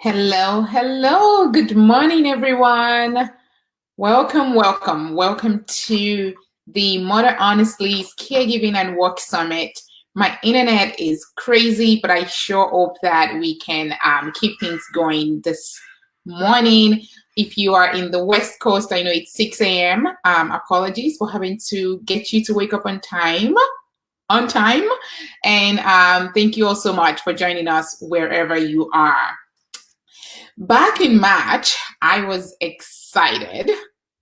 Hello, hello. Good morning, everyone. Welcome to the Mother Honestly's Caregiving and Work Summit. My internet is crazy, but I sure hope that we can keep things going this morning. If you are in the West Coast, I know it's 6 a.m. Apologies for having to get you to wake up on time. And thank you all so much for joining us wherever you are. Back in March, I was excited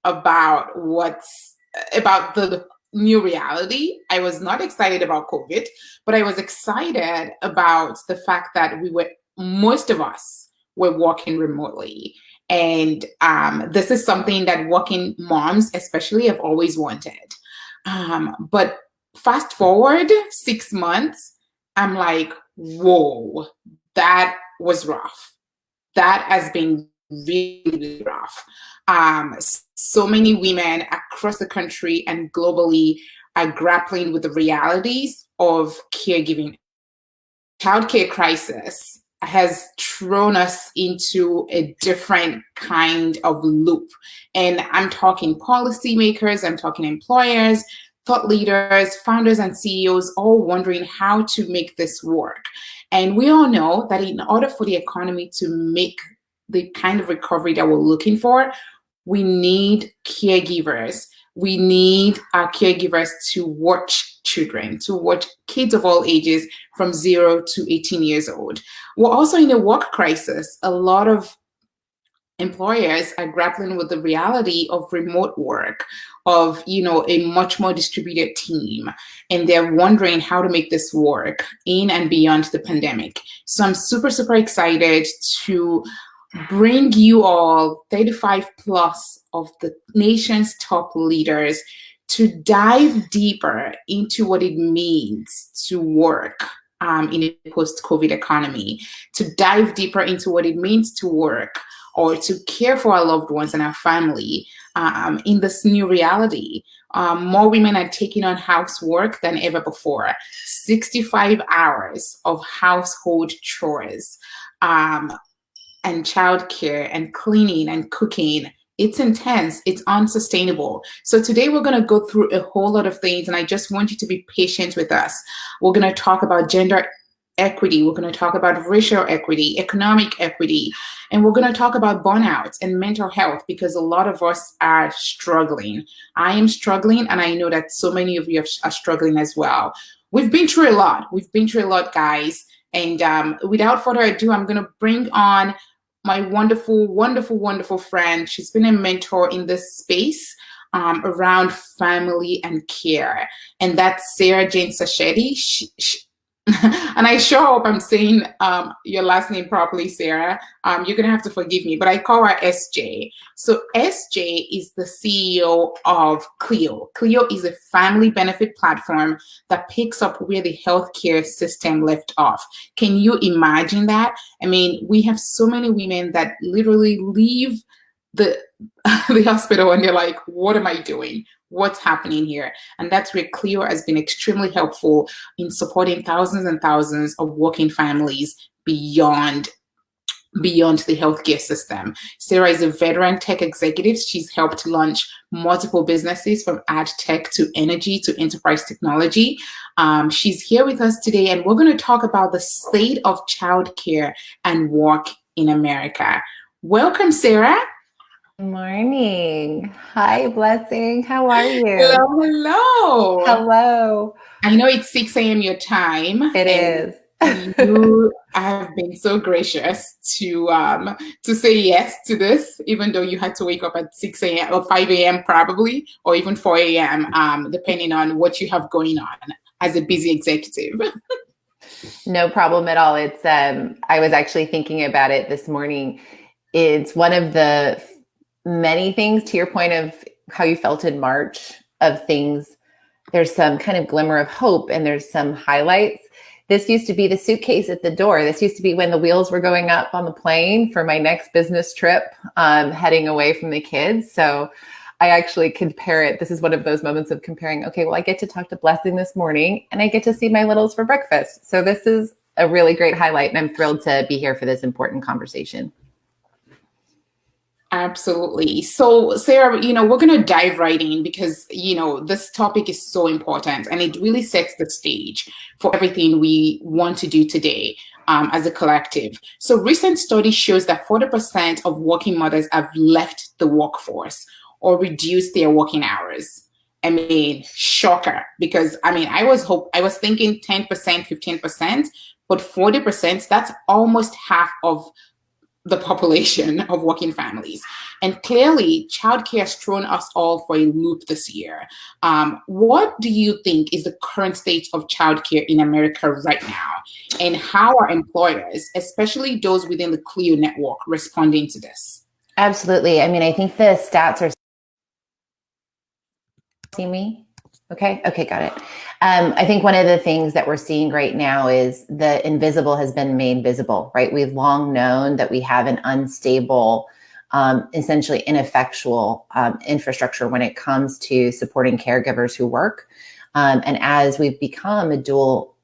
about the new reality. I was not excited about COVID, but I was excited about the fact that most of us were working remotely. And this is something that working moms, especially, have always wanted. But fast forward 6 months, I'm like, whoa, that was rough. That has been really, really rough. So many women across the country and globally are grappling with the realities of caregiving. Childcare crisis has thrown us into a different kind of loop. And I'm talking policymakers, I'm talking employers, thought leaders, founders, and CEOs all wondering how to make this work. And we all know that in order for the economy to make the kind of recovery that we're looking for, we need caregivers. We need our caregivers to watch children, to watch kids of all ages from 0 to 18 years old. We're also in a work crisis. A lot of employers are grappling with the reality of remote work, of a much more distributed team, and they're wondering how to make this work in and beyond the pandemic. So I'm super excited to bring you all 35 plus of the nation's top leaders to dive deeper into what it means to work in a post-COVID economy, to dive deeper into what it means to work or to care for our loved ones and our family in this new reality. More women are taking on housework than ever before. 65 hours of household chores and childcare and cleaning and cooking. It's intense, it's unsustainable. So today we're going to go through a whole lot of things, and I just want you to be patient with us. We're going to talk about gender equity, we're going to talk about racial equity, economic equity, and we're going to talk about burnout and mental health, because a lot of us are struggling. I am struggling, and I know that so many of you are struggling as well. We've been through a lot, guys. And without further ado, I'm going to bring on my wonderful friend. She's been a mentor in this space around family and care. And that's Sarah Jane Sacheti. And I sure hope I'm saying your last name properly, Sarah. You're going to have to forgive me, but I call her SJ. So SJ is the CEO of Clio. Clio is a family benefit platform that picks up where the healthcare system left off. Can you imagine that? I mean, we have so many women that literally leave the the hospital and they're like, what am I doing? What's happening here? And that's where Clio has been extremely helpful in supporting thousands and thousands of working families beyond the healthcare system. Sarah is a veteran tech executive. She's helped launch multiple businesses, from ad tech to energy to enterprise technology. She's here with us today, and we're going to talk about the state of childcare and work in America. Welcome, Sarah. Morning. Hi, Blessing. How are you? Hello. Hello. I know it's 6 a.m. your time. It is. You have been so gracious to say yes to this, even though you had to wake up at 6 a.m. or 5 a.m. probably, or even 4 a.m., depending on what you have going on as a busy executive. No problem at all. It's I was actually thinking about it this morning. It's one of the many things, to your point of how you felt in March, of things. There's some kind of glimmer of hope, and there's some highlights. This used to be the suitcase at the door. This used to be when the wheels were going up on the plane for my next business trip, heading away from the kids. So I actually compare it. This is one of those moments of comparing, okay, well, I get to talk to Blessing this morning, and I get to see my littles for breakfast. So this is a really great highlight, and I'm thrilled to be here for this important conversation. Absolutely. So, Sarah, we're going to dive right in because, this topic is so important and it really sets the stage for everything we want to do today as a collective. So, recent study shows that 40% of working mothers have left the workforce or reduced their working hours. I mean, shocker, because I was thinking 10%, 15%, but 40%, that's almost half of the population of working families. And clearly, childcare has thrown us all for a loop this year. What do you think is the current state of childcare in America right now? And how are employers, especially those within the Clio network, responding to this? Absolutely. I mean, I think the stats are. See me? Okay, got it. I think one of the things that we're seeing right now is the invisible has been made visible, right? We've long known that we have an unstable, essentially ineffectual infrastructure when it comes to supporting caregivers who work. And as we've become a dual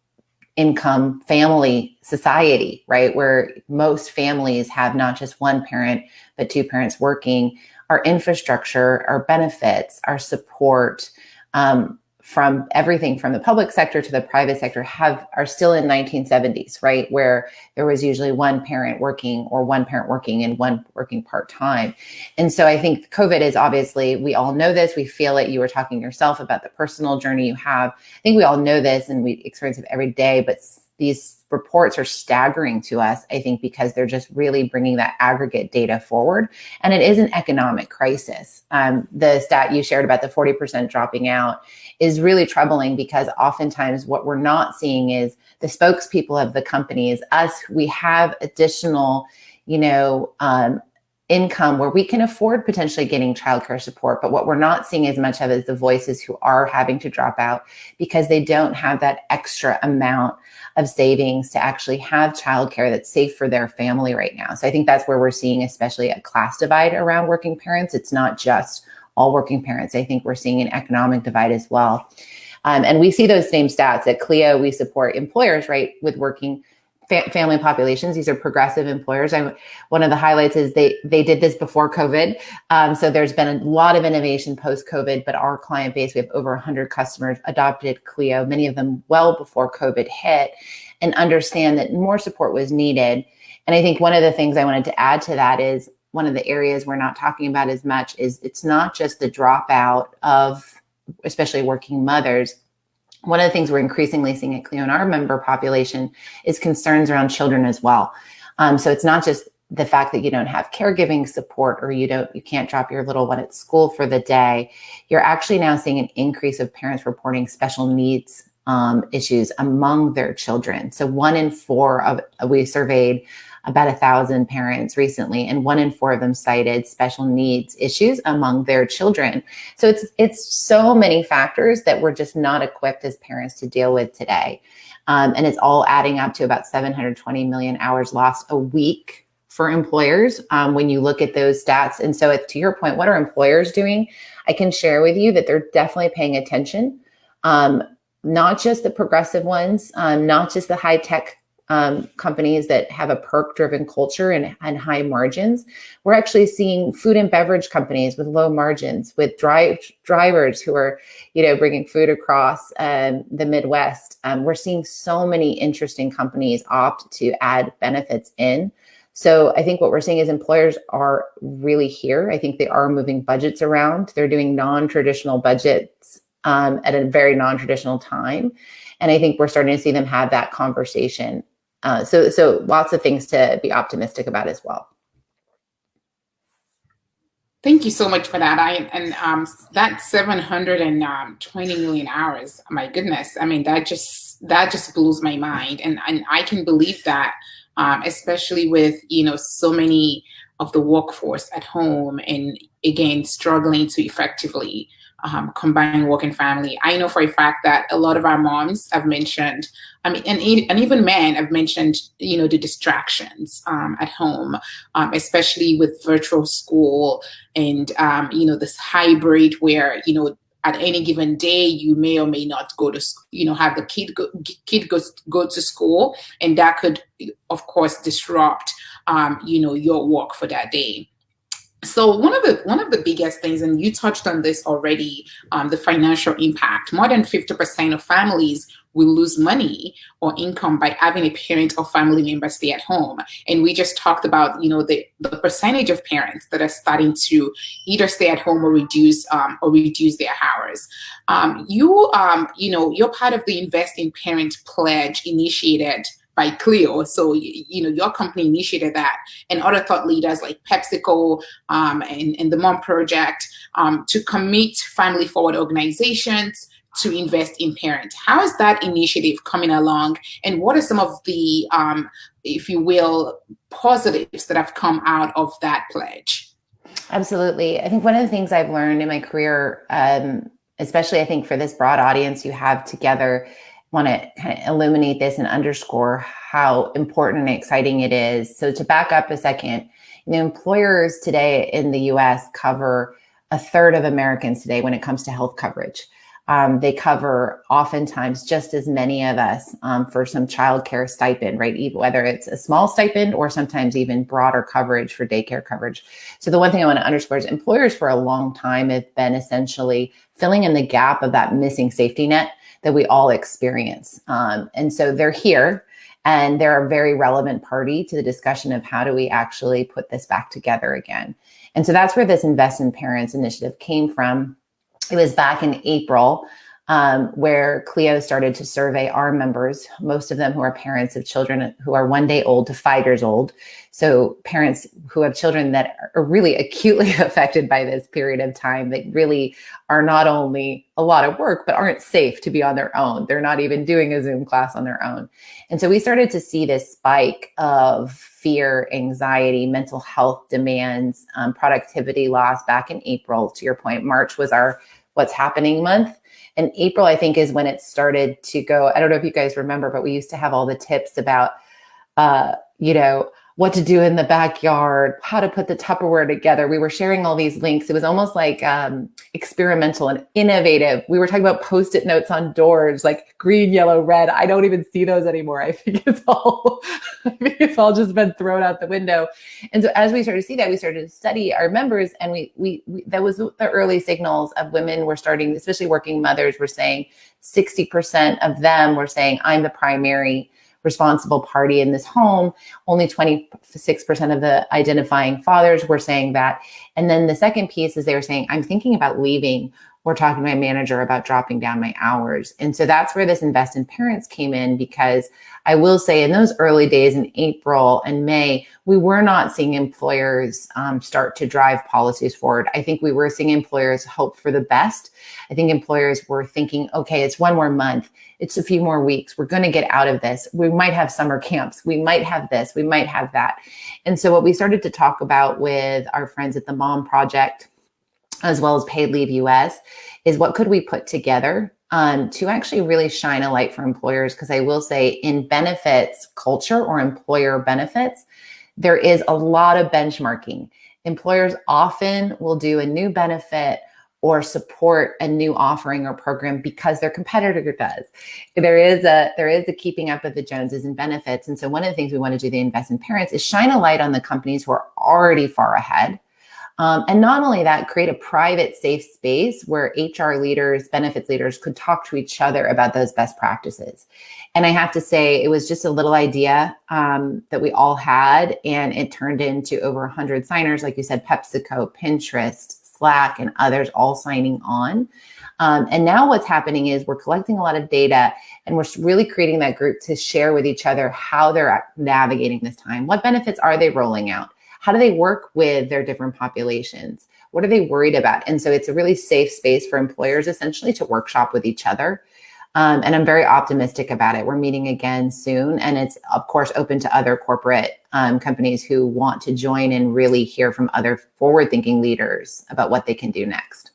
income family society, right, where most families have not just one parent, but two parents working, our infrastructure, our benefits, our support, from everything from the public sector to the private sector are still in 1970s, right? Where there was usually one parent working and one working part-time. And so I think COVID is obviously, we all know this, we feel it. You were talking yourself about the personal journey you have. I think we all know this and we experience it every day, but these reports are staggering to us, I think, because they're just really bringing that aggregate data forward. And it is an economic crisis. The stat you shared about the 40% dropping out is really troubling because oftentimes what we're not seeing is the spokespeople of the companies, us, we have additional, income where we can afford potentially getting childcare support. But what we're not seeing as much of is the voices who are having to drop out because they don't have that extra amount of savings to actually have childcare that's safe for their family right now. So I think that's where we're seeing especially a class divide around working parents. It's not just all working parents. I think we're seeing an economic divide as well. And we see those same stats at Clio. We support employers, right, with working family populations. These are progressive employers. One of the highlights is they did this before COVID. So there's been a lot of innovation post-COVID, but our client base, we have over 100 customers adopted Clio, many of them well before COVID hit, and understand that more support was needed. And I think one of the things I wanted to add to that is one of the areas we're not talking about as much is it's not just the dropout of especially working mothers. One of the things we're increasingly seeing at Clio in our member population is concerns around children as well. So it's not just the fact that you don't have caregiving support or you can't drop your little one at school for the day. You're actually now seeing an increase of parents reporting special needs issues among their children. So 1 in 4 we surveyed about 1,000 parents recently, and 1 in 4 of them cited special needs issues among their children. So it's so many factors that we're just not equipped as parents to deal with today. And it's all adding up to about 720 million hours lost a week for employers when you look at those stats. And so to your point, what are employers doing? I can share with you that they're definitely paying attention, not just the progressive ones, not just the high-tech companies that have a perk-driven culture and high margins. We're actually seeing food and beverage companies with low margins, with drivers who are, bringing food across the Midwest. We're seeing so many interesting companies opt to add benefits in. So I think what we're seeing is employers are really here. I think they are moving budgets around. They're doing non-traditional budgets at a very non-traditional time. And I think we're starting to see them have that conversation. So lots of things to be optimistic about as well. Thank you so much for that. That 720 million hours, my goodness. I mean, that just blows my mind. And I can believe that, especially with, so many of the workforce at home and again, struggling to effectively combine work and family. I know for a fact that a lot of our moms have mentioned, and even men have mentioned, the distractions at home, especially with virtual school and, this hybrid where, at any given day, you may or may not go to, have the go to school, and that could, of course, disrupt, your work for that day. So one of the biggest things, and you touched on this already, the financial impact. More than 50% of families will lose money or income by having a parent or family member stay at home. And we just talked about, the percentage of parents that are starting to either stay at home or reduce their hours. You're part of the Invest in Parent pledge initiated by Clio. So, your company initiated that, and other thought leaders like PepsiCo, and the Mom Project, to commit family forward organizations to invest in parents. How is that initiative coming along? And what are some of the, if you will, positives that have come out of that pledge? Absolutely. I think one of the things I've learned in my career, especially I think for this broad audience you have together, want to kind of illuminate this and underscore how important and exciting it is. So to back up a second, employers today in the US cover a third of Americans today when it comes to health coverage. They cover oftentimes just as many of us for some childcare stipend, right? Whether it's a small stipend or sometimes even broader coverage for daycare coverage. So the one thing I want to underscore is employers for a long time have been essentially filling in the gap of that missing safety net that we all experience. And so they're here, and they're a very relevant party to the discussion of how do we actually put this back together again. And so that's where this Invest in Parents initiative came from. It was back in April where Clio started to survey our members, most of them who are parents of children who are 1 day old to 5 years old. So parents who have children that are really acutely affected by this period of time, that really are not only a lot of work, but aren't safe to be on their own. They're not even doing a Zoom class on their own. And so we started to see this spike of fear, anxiety, mental health demands, productivity loss back in April. To your point, March was our What's Happening month. And April, I think, is when it started to go. I don't know if you guys remember, but we used to have all the tips about, what to do in the backyard, how to put the Tupperware together. We were sharing all these links. It was almost like experimental and innovative. We were talking about Post-it notes on doors, like green, yellow, red. I don't even see those anymore. I think it's all just been thrown out the window. And so as we started to see that, we started to study our members, and we that was the early signals of women were starting, especially working mothers, were saying 60% of them were saying, I'm the primary responsible party in this home. Only 26% of the identifying fathers were saying that. And then the second piece is they were saying, I'm thinking about leaving or talking to my manager about dropping down my hours. And so that's where this Invest in Parents came in, because I will say in those early days in April and May, we were not seeing employers start to drive policies forward. I think we were seeing employers hope for the best. I think employers were thinking, okay, it's one more month. It's a few more weeks. We're going to get out of this. We might have summer camps. We might have this. We might have that. And so what we started to talk about with our friends at the Mom Project, as well as Paid Leave US, is what could we put together to actually really shine a light for employers? Because I will say in benefits culture or employer benefits, there is a lot of benchmarking. Employers often will do a new benefit or support a new offering or program because their competitor does. There is a keeping up with the Joneses in benefits. And so one of the things we want to do, the Invest in Parents, is shine a light on the companies who are already far ahead. And not only that, create a private, safe space where HR leaders, benefits leaders could talk to each other about those best practices. And I have to say, it was just a little idea that we all had, and it turned into over 100 signers. Like you said, PepsiCo, Pinterest, Slack, and others all signing on. And now what's happening is we're collecting a lot of data, and we're really creating that group to share with each other how they're navigating this time. What benefits are they rolling out? How do they work with their different populations? What are they worried about? And so it's a really safe space for employers essentially to workshop with each other. And I'm very optimistic about it. We're meeting again soon. And it's, of course, open to other corporate companies who want to join and really hear from other forward-thinking leaders about what they can do next.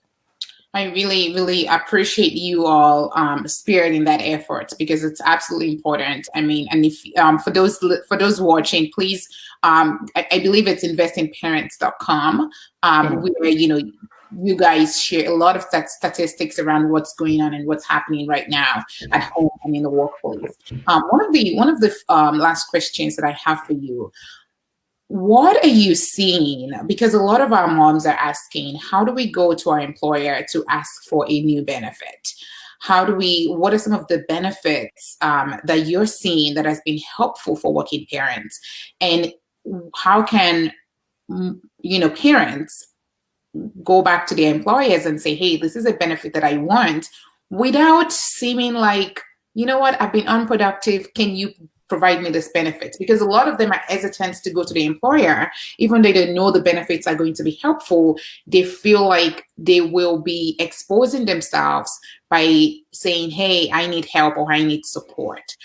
I really, really appreciate you all spearheading that effort, because it's absolutely important. I mean, and if for those watching, please, I believe it's investinparents.com, where you guys share a lot of statistics around what's going on and what's happening right now at home and in the workplace. One of the last questions that I have for you: what are you seeing? Because a lot of our moms are asking, how do we go to our employer to ask for a new benefit? What are some of the benefits that you're seeing that has been helpful for working parents? And how can, parents go back to their employers and say, hey, this is a benefit that I want, without seeming like, you know what, I've been unproductive. Can you provide me this benefit? Because a lot of them are hesitant to go to the employer, even though they know the benefits are going to be helpful. They feel like they will be exposing themselves by saying, hey, I need help or I need support.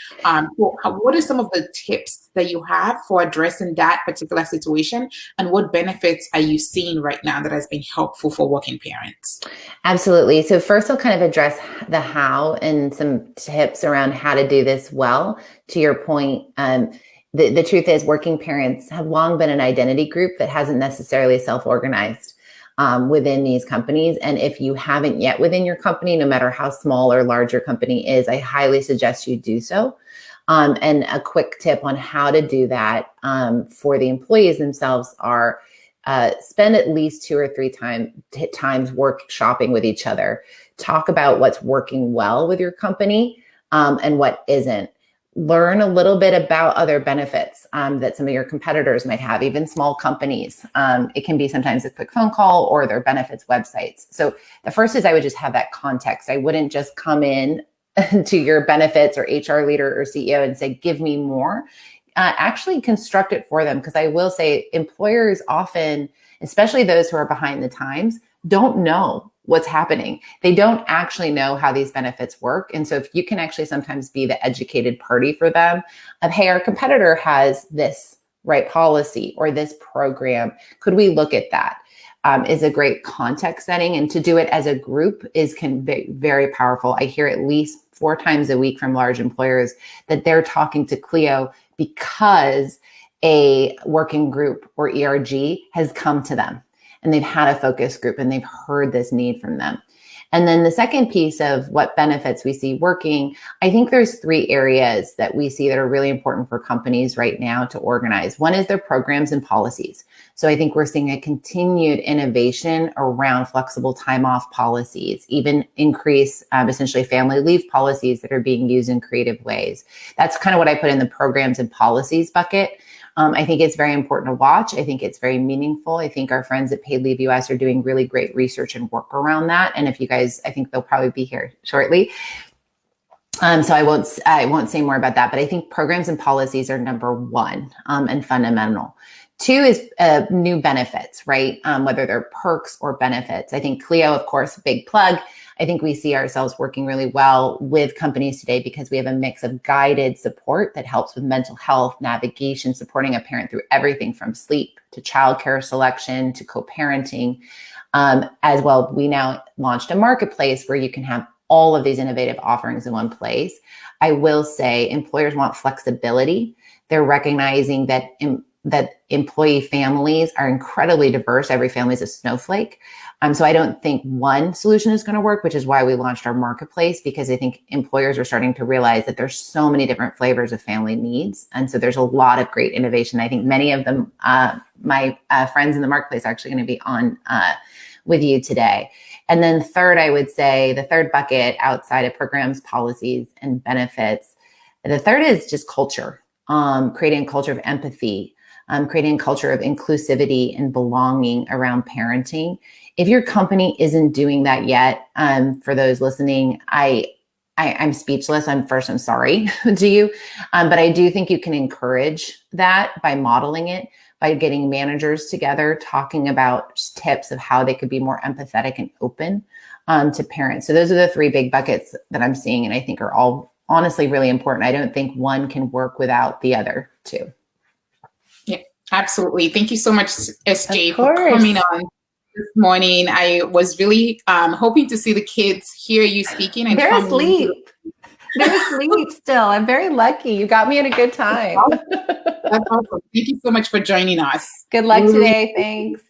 What are some of the tips that you have for addressing that particular situation? And what benefits are you seeing right now that has been helpful for working parents? Absolutely. So first I'll kind of address the how and some tips around how to do this well. To your point, the truth is working parents have long been an identity group that hasn't necessarily self-organized within these companies. And if you haven't yet within your company, no matter how small or large your company is, I highly suggest you do so. And a quick tip on how to do that for the employees themselves are spend at least 2 or 3 times workshopping with each other. Talk about what's working well with your company and what isn't. Learn a little bit about other benefits that some of your competitors might have, even small companies. It can be sometimes a quick phone call or their benefits websites. So the first is I would just have that context. I wouldn't just come in to your benefits or HR leader or CEO and say, give me more. Actually construct it for them. Because I will say employers often, especially those who are behind the times, don't know what's happening. They don't actually know how these benefits work. And so if you can actually sometimes be the educated party for them of, hey, our competitor has this right policy or this program, could we look at that? Is a great context setting. And to do it as a group can be very powerful. I hear at least 4 times a week from large employers that they're talking to Clio because a working group or ERG has come to them and they've had a focus group and they've heard this need from them. And then the second piece of what benefits we see working, I think there's 3 areas that we see that are really important for companies right now to organize. One is their programs and policies. So I think we're seeing a continued innovation around flexible time off policies, even increase essentially family leave policies that are being used in creative ways. That's kind of what I put in the programs and policies bucket. I think it's very important to watch. I think it's very meaningful. I think our friends at Paid Leave US are doing really great research and work around that. And if you guys, I think they'll probably be here shortly. So I won't say more about that, but I think programs and policies are number 1 and fundamental. 2 is new benefits, right? Whether they're perks or benefits. I think Clio, of course, big plug. I think we see ourselves working really well with companies today because we have a mix of guided support that helps with mental health, navigation, supporting a parent through everything from sleep to childcare selection to co-parenting. As well, we now launched a marketplace where you can have all of these innovative offerings in one place. I will say employers want flexibility. They're recognizing that employee families are incredibly diverse. Every family is a snowflake. So I don't think one solution is going to work, which is why we launched our marketplace, because I think employers are starting to realize that there's so many different flavors of family needs. And so there's a lot of great innovation. I think many of them, my friends in the marketplace are actually going to be on with you today. And then third, I would say the third bucket outside of programs, policies, and benefits, the third is just culture, creating a culture of empathy, creating a culture of inclusivity and belonging around parenting. If your company isn't doing that yet, for those listening, I'm speechless. I'm sorry to you. But I do think you can encourage that by modeling it, by getting managers together, talking about tips of how they could be more empathetic and open to parents. So those are the 3 big buckets that I'm seeing, and I think are all honestly really important. I don't think one can work without the other 2. Yeah, absolutely. Thank you so much, SJ, for coming on this morning. I was really hoping to see the kids hear you speaking. And they're asleep. They're asleep still. I'm very lucky. You got me at a good time. That's awesome. Thank you so much for joining us. Good luck today. Thanks.